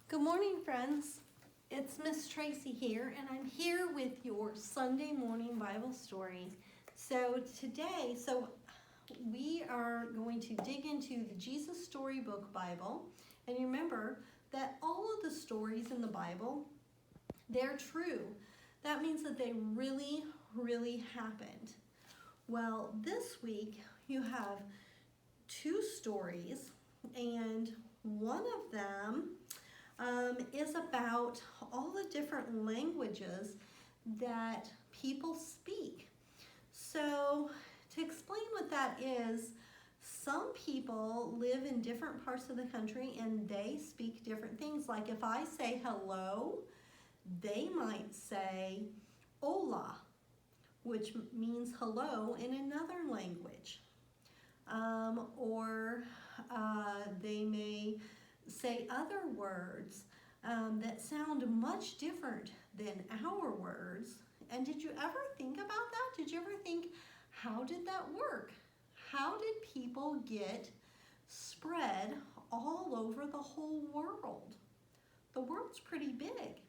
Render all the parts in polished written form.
Good morning, friends. It's Miss Tracy here, and I'm here with your Sunday morning Bible story. Today, we are going to dig into the Jesus Storybook Bible. And remember that all of the stories in the Bible, they're true. That means that they really, really happened. Well, this week you have two stories, and one of them is about all the different languages that people speak. So, to explain what that is, some people live in different parts of the country and they speak different things. Like if I say hello, they might say hola, which means hello in another language. Or they may say other words that sound much different than our words. And did you ever think about that? Did you ever think, how did that work? How did people get spread all over the whole world? The world's pretty big.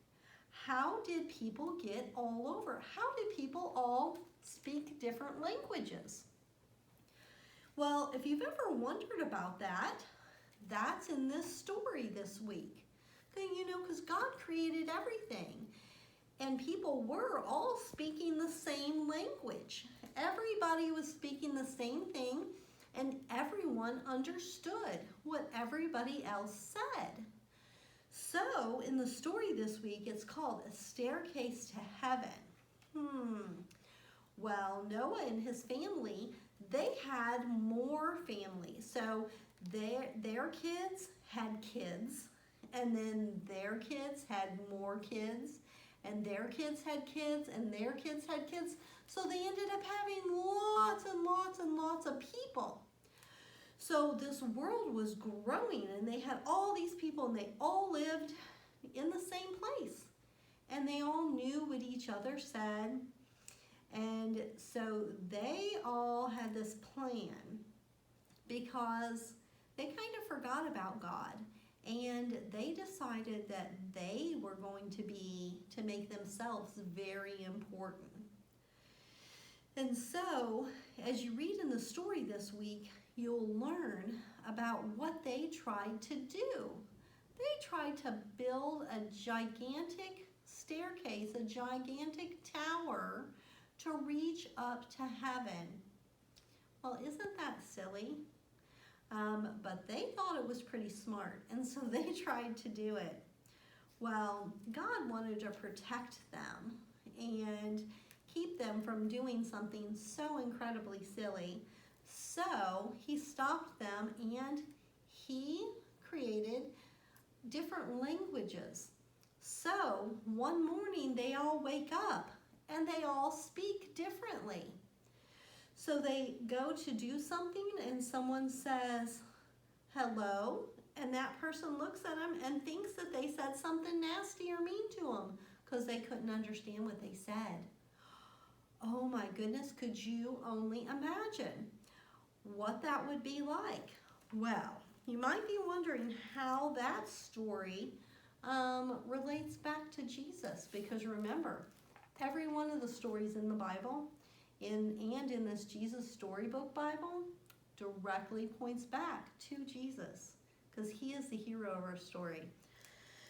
How did people get all over? How did people all speak different languages? Well, if you've ever wondered about that, that's in this story this week. Because God created everything. And people were all speaking the same language. Everybody was speaking the same thing, and everyone understood what everybody else said. So, in the story this week, it's called A Staircase to Heaven. Well, Noah and his family, they had more families. So their kids had kids, and then their kids had more kids, and their kids had kids, and their kids had kids. So they ended up having lots and lots and lots of people. So this world was growing, and they had all these people, and they all lived in the same place. And they all knew what each other said. And so they all had this plan because they kind of forgot about God, and they decided that they were going to make themselves very important. And so, as you read in the story this week, you'll learn about what they tried to do. They tried to build a gigantic staircase, a gigantic tower to reach up to heaven. Well, isn't that silly? But they thought it was pretty smart, and so they tried to do it. Well, God wanted to protect them and keep them from doing something so incredibly silly. So he stopped them, and he created different languages. So one morning they all wake up and they all speak differently. So they go to do something and someone says, hello, and that person looks at them and thinks that they said something nasty or mean to them because they couldn't understand what they said. Oh my goodness, could you only imagine what that would be like? Well, you might be wondering how that story relates back to Jesus, because remember, every one of the stories in the Bible and in this Jesus Storybook Bible directly points back to Jesus, because he is the hero of our story.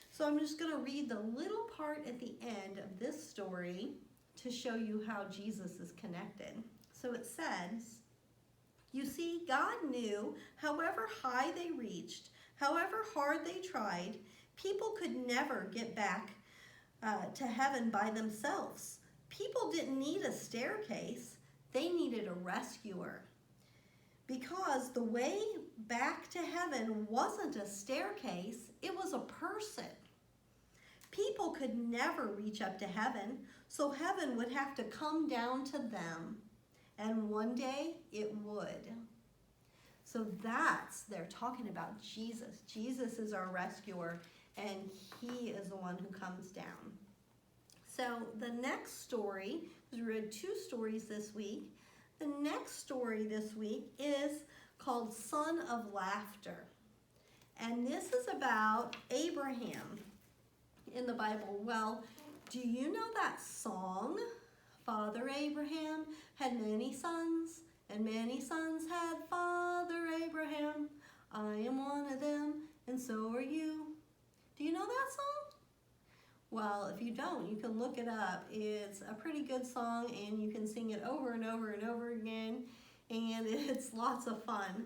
So I'm just going to read the little part at the end of this story to show you how Jesus is connected. So it says, you see, God knew however high they reached, however hard they tried, people could never get back to heaven by themselves. People didn't need a staircase, they needed a rescuer. Because the way back to heaven wasn't a staircase, it was a person. People could never reach up to heaven, so heaven would have to come down to them. And one day it would. So they're talking about Jesus. Jesus is our rescuer, and he is the one who comes down. So the next story, because we read two stories this week, the next story this week is called Son of Laughter. And this is about Abraham in the Bible. Well, do you know that song? Father Abraham had many sons, and many sons had Father Abraham. I am one of them, and so are you. Do you know that song? Well, if you don't, you can look it up. It's a pretty good song, and you can sing it over and over and over again, and it's lots of fun.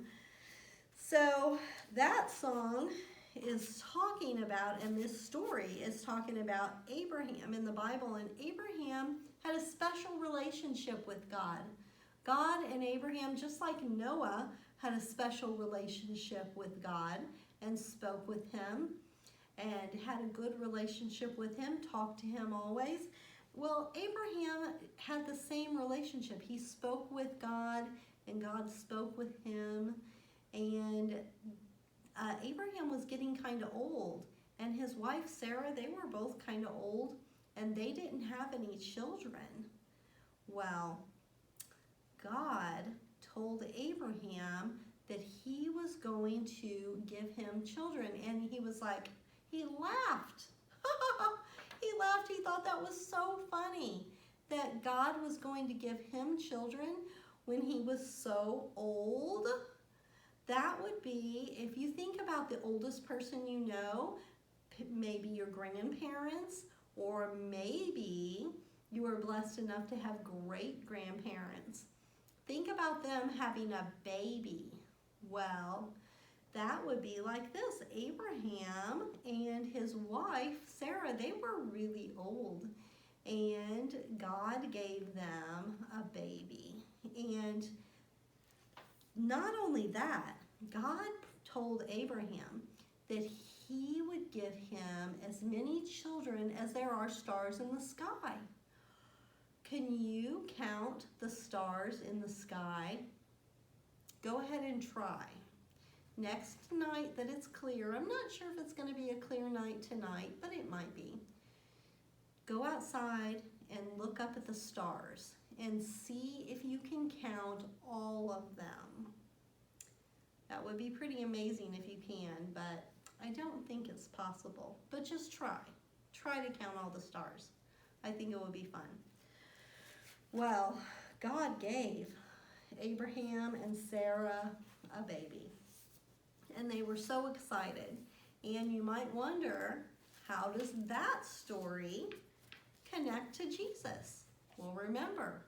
So that song is talking about, and this story is talking about Abraham in the Bible, and Abraham had a special relationship with God. God and Abraham, just like Noah, had a special relationship with God and spoke with him and had a good relationship with him, talked to him always. Well, Abraham had the same relationship. He spoke with God and God spoke with him, and Abraham was getting kind of old, and his wife Sarah, they were both kind of old, and they didn't have any children. Well, God told Abraham that he was going to give him children, and he was like, he laughed. He laughed. He thought that was so funny that God was going to give him children when he was so old. That would be, if you think about the oldest person you know, maybe your grandparents, or maybe you were blessed enough to have great-grandparents. Think about them having a baby. Well, that would be like this. Abraham and his wife, Sarah, they were really old, and God gave them a baby. And not only that, God told Abraham that he would give him as many children as there are stars in the sky. Can you count the stars in the sky? Go ahead and try. Next night that it's clear, I'm not sure if it's going to be a clear night tonight, but it might be. Go outside and look up at the stars and see if you can count all of them. That would be pretty amazing if you can, but I don't think it's possible. But just try. Try to count all the stars. I think it would be fun. Well, God gave Abraham and Sarah a baby, and they were so excited. And you might wonder, how does that story connect to Jesus? Well, remember,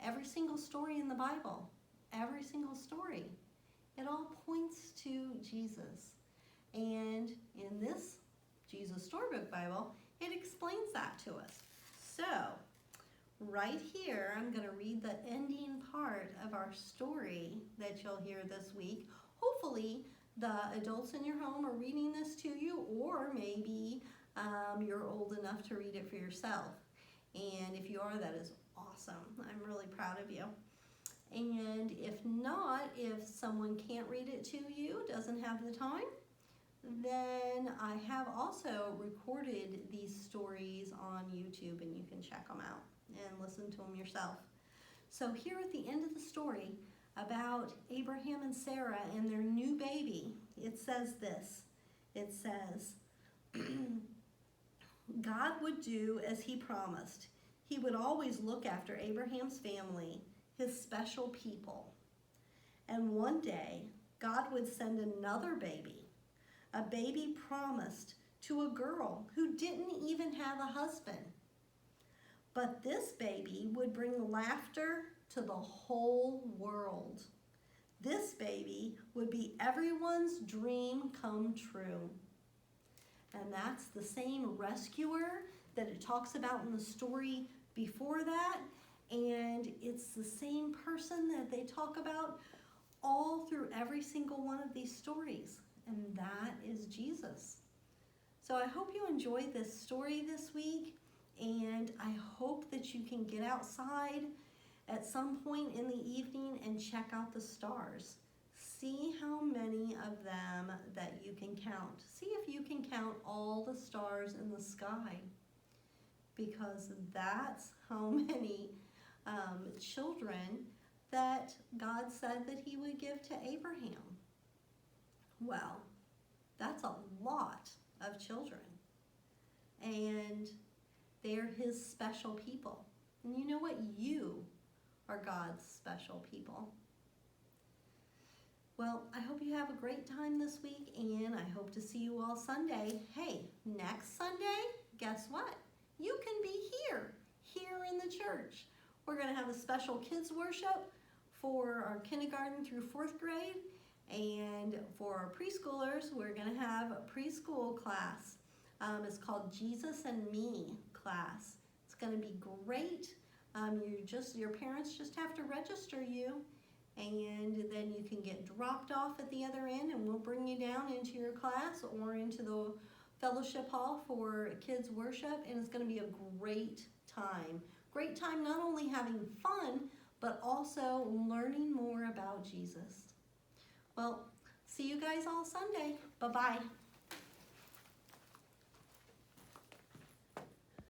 every single story in the Bible, every single story, it all points to Jesus. And in this Jesus Storybook Bible, it explains that to us. So, right here, I'm going to read the ending part of our story that you'll hear this week. Hopefully, the adults in your home are reading this to you, or maybe you're old enough to read it for yourself. And if you are, that is awesome. I'm really proud of you. And if not, if someone can't read it to you, doesn't have the time, then I have also recorded these stories on YouTube, and you can check them out and listen to them yourself. So here at the end of the story about Abraham and Sarah and their new baby, it says this. It says, God would do as he promised. He would always look after Abraham's family, his special people. And one day, God would send another baby, a baby promised to a girl who didn't even have a husband. But this baby would bring laughter to the whole world. This baby would be everyone's dream come true. And that's the same rescuer that it talks about in the story before that. And it's the same person that they talk about all through every single one of these stories. And that is Jesus. So I hope you enjoyed this story this week. And I hope that you can get outside at some point in the evening and check out the stars. See how many of them that you can count. See if you can count all the stars in the sky, because that's how many children that God said that he would give to Abraham. Well, That's a lot of children. And they're his special people. And you know what? You are God's special people. Well, I hope you have a great time this week, and I hope to see you all Sunday. Hey, next Sunday, guess what? You can be here in the church. We're going to have a special kids worship for our kindergarten through 4th grade, and for our preschoolers, we're going to have a preschool class. It's called Jesus and Me class. It's going to be great. Your parents just have to register you, and then you can get dropped off at the other end, and we'll bring you down into your class or into the fellowship hall for kids worship, and it's going to be a great time. Great time not only having fun, but also learning more about Jesus. Well, see you guys all Sunday. Bye-bye.